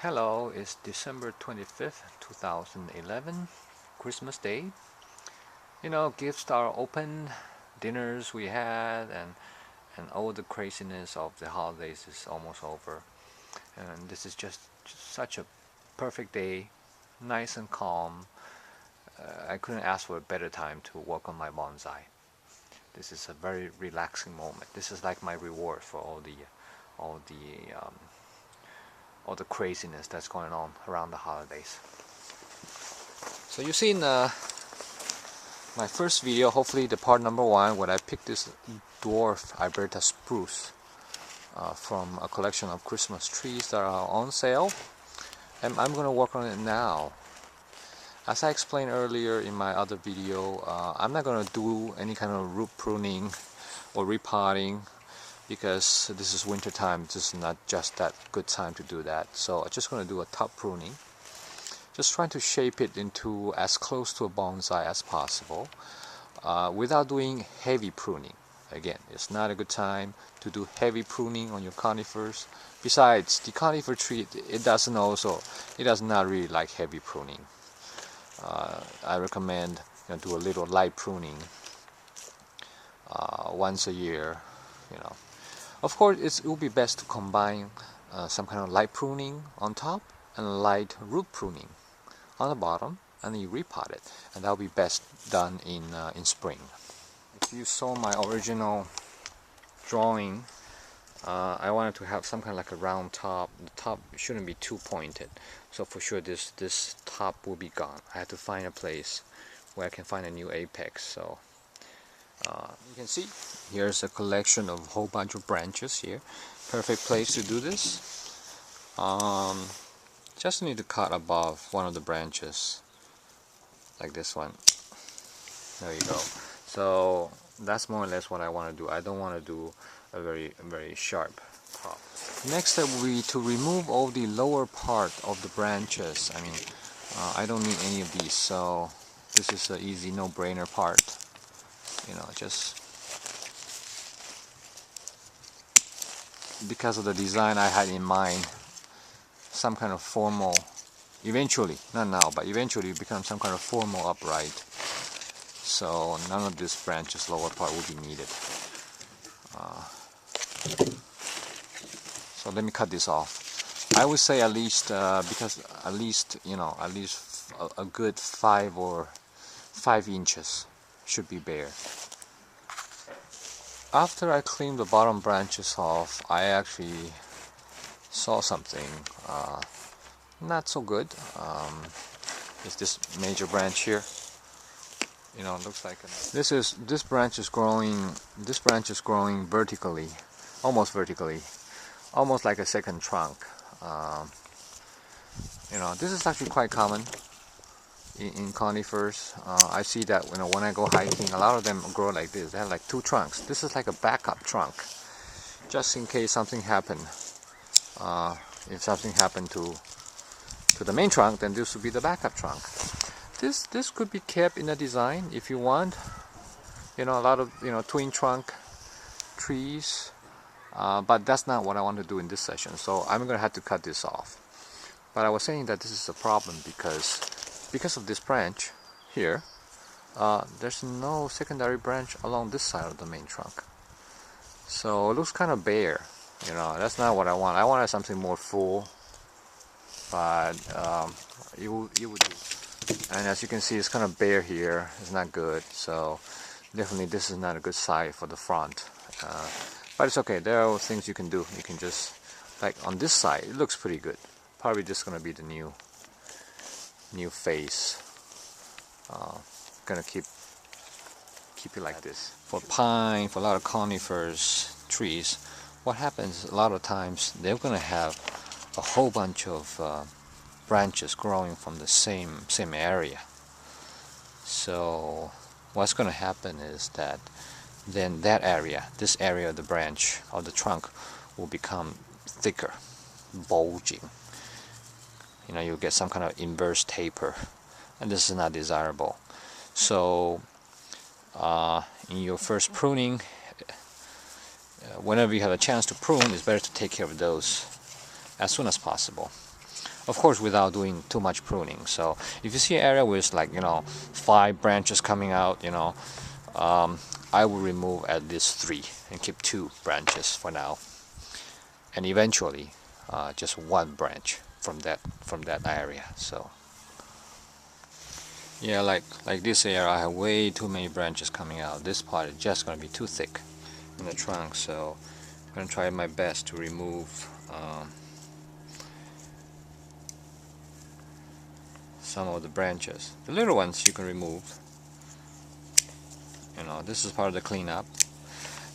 Hello, it's December 25th, 2011, Christmas Day. Gifts are open, dinners we had, and all the craziness of the holidays is almost over. And this is just such a perfect day, nice and calm. I couldn't ask for a better time to work on my bonsai. This is a very relaxing moment. This is like my reward for all the um, all the craziness that's going on around the holidays. So you've seen my first video, hopefully the part number 1, when I picked this Dwarf Alberta spruce from a collection of Christmas trees that are on sale, and I'm going to work on it now. As I explained earlier in my other video, I'm not going to do any kind of root pruning or repotting, because this is winter time. This is not just that good time to do that. So I'm just going to do a top pruning, just trying to shape it into as close to a bonsai as possible, without doing heavy pruning. Again, it's not a good time to do heavy pruning on your conifers. Besides, the conifer tree, it does not really like heavy pruning. I recommend do a little light pruning once a year. Of course, it will be best to combine some kind of light pruning on top and light root pruning on the bottom, and then you repot it, and that will be best done in spring. If you saw my original drawing, I wanted to have some kind of like a round top. The top shouldn't be too pointed, so for sure this top will be gone. I had to find a place where I can find a new apex. So you can see here's a collection of a whole bunch of branches here. Perfect place to do this. Just need to cut above one of the branches, like this one. There you go. So that's more or less what I want to do. I don't want to do a very sharp top. Next step will be to remove all the lower part of the branches. I don't need any of these, so this is an easy no-brainer part. Just because of the design I had in mind, some kind of formal, eventually, not now, but eventually become some kind of formal upright. So none of this branch's lower part will be needed. So let me cut this off. I would say at least, because at least a good 5 inches should be bare. After I cleaned the bottom branches off, I actually saw something not so good. It's this major branch here. It looks like this branch is growing vertically, almost like a second trunk. This is actually quite common in conifers. I see that when I go hiking, a lot of them grow like this. They have like 2 trunks. This is like a backup trunk, just in case something happened. If something happened to the main trunk, then this would be the backup trunk. This could be kept in a design if you want. A lot of twin trunk trees, but that's not what I want to do in this session. So I'm gonna have to cut this off. But I was saying that this is a problem because of this branch here. There's no secondary branch along this side of the main trunk, so it looks kind of bare. That's not what I want. I wanted something more full, but it would do. And as you can see, it's kind of bare here. It's not good. So definitely this is not a good side for the front. But it's okay. There are things you can do. You can just, like on this side, it looks pretty good. Probably just gonna be the new face. Gonna keep it like this. For pine, for a lot of conifers trees, what happens a lot of times, they're gonna have a whole bunch of branches growing from the same area. So what's gonna happen is that then this area of the branch or the trunk will become thicker, bulging. You'll get some kind of inverse taper, and this is not desirable. So in your first pruning, whenever you have a chance to prune, it's better to take care of those as soon as possible. of course without doing too much pruning. So if you see an area with like 5 branches coming out, I will remove at least 3 and keep 2 branches for now, and eventually just 1 branch from that area. So yeah, like this area I have way too many branches coming out. This part is just going to be too thick in the trunk, so I'm going to try my best to remove some of the branches. The little ones you can remove. This is part of the cleanup.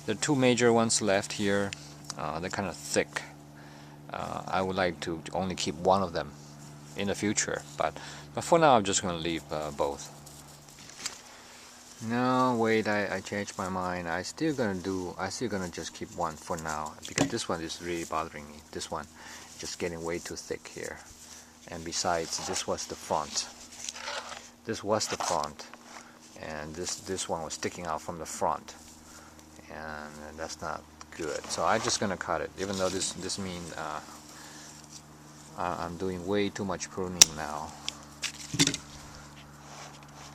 There are 2 major ones left here. They're kind of thick. I would like to only keep one of them in the future, but for now I'm just going to leave both. No, wait, I changed my mind. I still gonna just keep one for now, because this one is really bothering me. This one just getting way too thick here, and besides, this was the front. And this one was sticking out from the front, and that's not good. So I'm just gonna cut it, even though this means I'm doing way too much pruning now,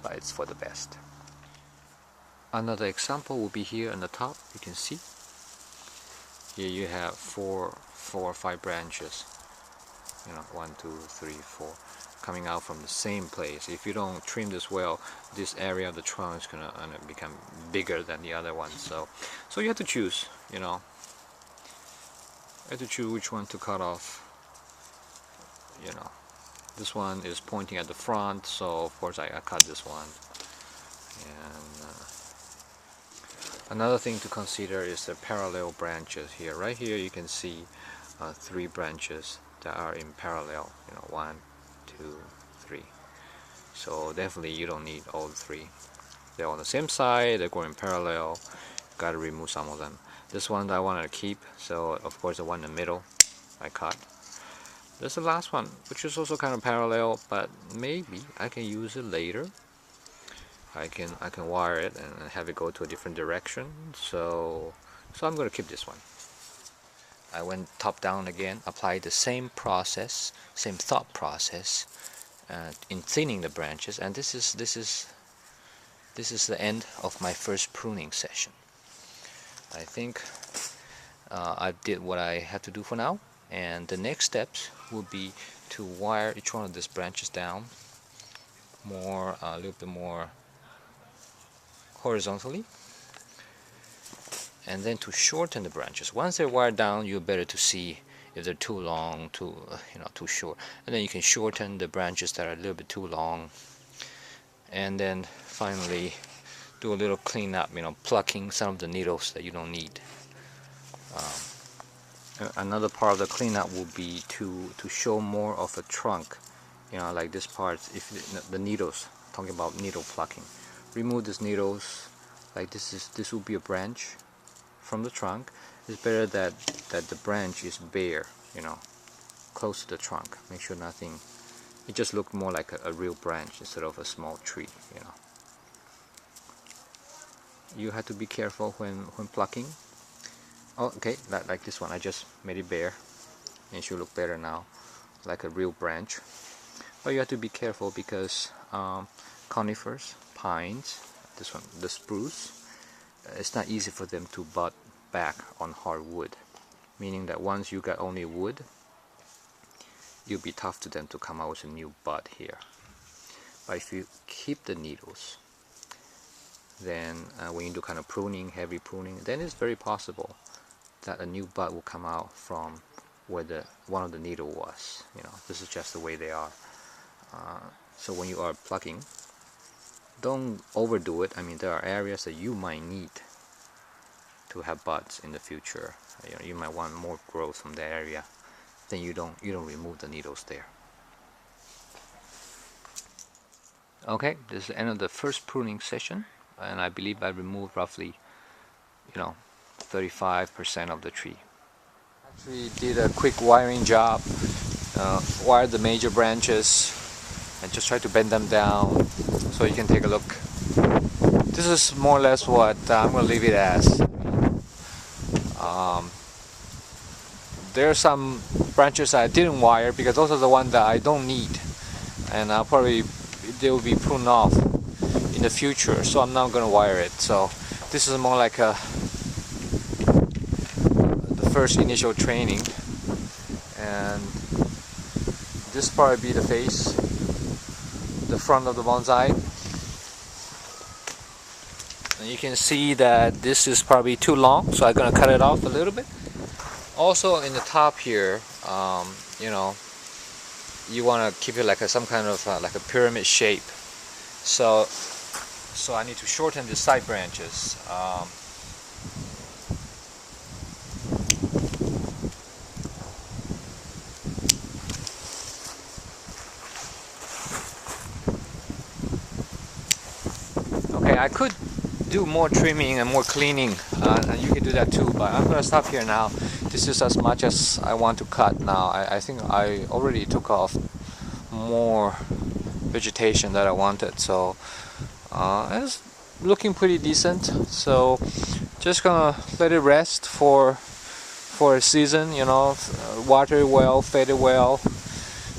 but it's for the best. Another example will be here on the top. You can see here you have 4 or 5 branches, 1, 2, 3, 4 coming out from the same place. If you don't trim this well, this area of the trunk is gonna become bigger than the other one. So you have to choose, you have to choose which one to cut off. This one is pointing at the front, so of course I cut this one. And another thing to consider is the parallel branches here. Right here you can see 3 branches that are in parallel. 1, 2, 3. So definitely you don't need all 3. They're on the same side, they're going parallel. Gotta remove some of them. This one I wanted to keep, so of course the one in the middle I cut. There's the last one, which is also kind of parallel, but maybe I can use it later. I can wire it and have it go to a different direction. So I'm going to keep this one. I went top down again, applied the same process, same thought process in thinning the branches, and this is the end of my first pruning session. I think I did what I had to do for now, and the next steps will be to wire each one of these branches down a little bit more horizontally, and then to shorten the branches. Once they're wired down, you're better to see if they're too long, too short, and then you can shorten the branches that are a little bit too long, and then finally do a little cleanup, plucking some of the needles that you don't need. Another part of the cleanup will be to show more of a trunk, like this part. If the needles, talking about needle plucking, remove these needles. Like this will be a branch from the trunk. It's better that the branch is bare, close to the trunk. Make sure nothing. It just looks more like a real branch instead of a small tree. You have to be careful when plucking. Oh, okay, like this one, I just made it bare. It should look better now, like a real branch. But you have to be careful because conifers, pines, this one, the spruce, it's not easy for them to bud back on hardwood. Meaning that once you got only wood, it'll be tough to them to come out with a new bud here. But if you keep the needles, then when you do kind of pruning, heavy pruning, then it's very possible that a new bud will come out from where one of the needle was. This is just the way they are. So when you are plucking, don't overdo it. I mean, there are areas that you might need to have buds in the future. You might want more growth from that area. Then you don't remove the needles there. Okay, this is the end of the first pruning session, and I believe I removed roughly 35% of the tree. Actually did a quick wiring job, wired the major branches and just try to bend them down so you can take a look. This is more or less what I'm going to leave it as. there are some branches I didn't wire because those are the ones that I don't need, and I'll probably they will be pruned off in the future, so I'm not gonna wire it. So this is more like the first initial training, and this will probably be the face, the front of the bonsai. And you can see that this is probably too long, so I'm gonna cut it off a little bit. Also in the top here, you know, you want to keep it like some kind of like a pyramid shape. So I need to shorten the side branches. Okay, I could do more trimming and more cleaning, and you can do that too, but I'm gonna stop here now. This is as much as I want to cut now. I think I already took off more vegetation that I wanted, so it's looking pretty decent. So just gonna let it rest for a season, you know, water it well, fed it well,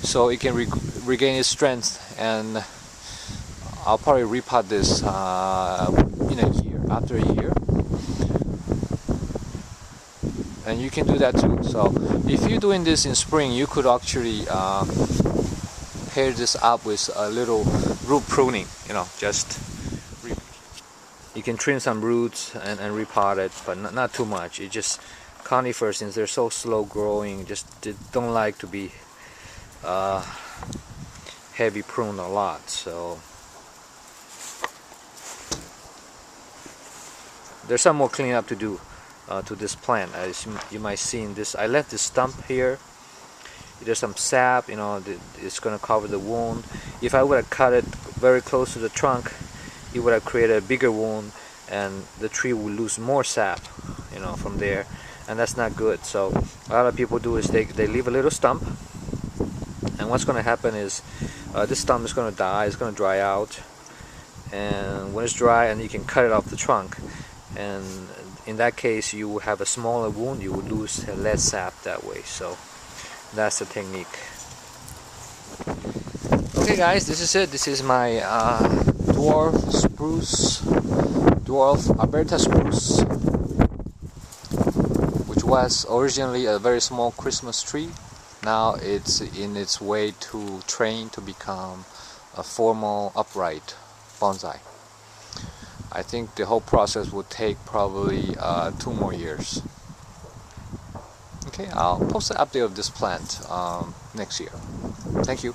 so it can regain its strength. And I'll probably repot this in a year, after a year, and you can do that too. So if you're doing this in spring, you could actually pair this up with a little root pruning, you know, just you can trim some roots and repot it, but not too much. It just conifers, since they're so slow growing, just they don't like to be heavy pruned a lot. So there's some more cleanup to do to this plant. As you might see in this, I left this stump here. There's some sap, you know, it's going to cover the wound. If I would have cut it very close to the trunk, it would have created a bigger wound, and the tree would lose more sap, you know, from there, and that's not good. So a lot of people do is they leave a little stump, and what's going to happen is this stump is going to die, it's going to dry out, and when it's dry, and you can cut it off the trunk, and in that case you will have a smaller wound, you will lose less sap that way. So that's the technique. Okay guys, this is it. This is my Dwarf Alberta spruce, which was originally a very small Christmas tree. Now it's in its way to train to become a formal upright bonsai. I think the whole process will take probably 2 more years. Okay, I'll post an update of this plant next year. Thank you.